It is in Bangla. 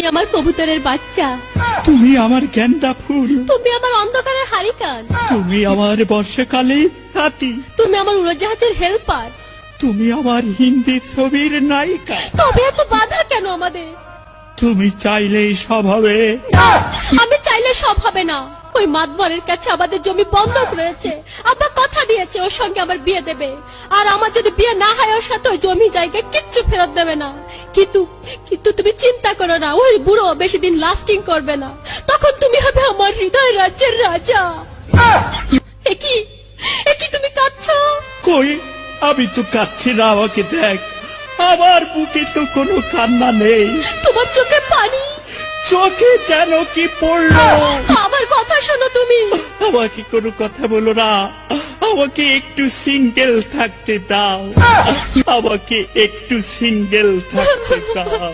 তুমি আমার কবুতরের বাচ্চা, তুমি আমার গেন্দা ফুল, তুমি আমার অন্ধকারের হারিকান, তুমি আমার বর্ষাকালে হাতি, তুমি আমার উড়োজাহাজের হেল্পার, তুমি আমার হিন্দি ছবির নায়িকা। তবে এত বাধা কেন আমাদের? তুমি চাইলেই সব হবে। আমি চাইলে সব হবে না। ওই মাতবরের কাছে আমাদের জমি বন্ধক রয়েছে। আব্বা কথা দিয়েছে ওর সঙ্গে আমার বিয়ে দেবে, আর আমার যদি বিয়ে না হয় ওর সাথে ওই জমি জায়গা কিচ্ছু ফেরত দেবে না। কিন্তু কিন্তু তুমি চিন্তা করো না, ওই বুড়ো বেশি দিন লাস্টিং করবে না। তখন তুমি হবে আমার হৃদয় রাজ্যের রাজা। একই একই তুমি কাঁদছো? কই, আমি তো কাঁদছি না, আমাকে দেখ, আমার বুকে তো কোনো কান্না নেই। তোমার চোখে পানি, চোখে যেন কি পড়লো। আমার কথা শোনো তুমি। আমাকে কোনো কথা বলো না, আমাকে একটু সিঙ্গেল থাকতে দাও, আমাকে একটু সিঙ্গেল থাকতে দাও।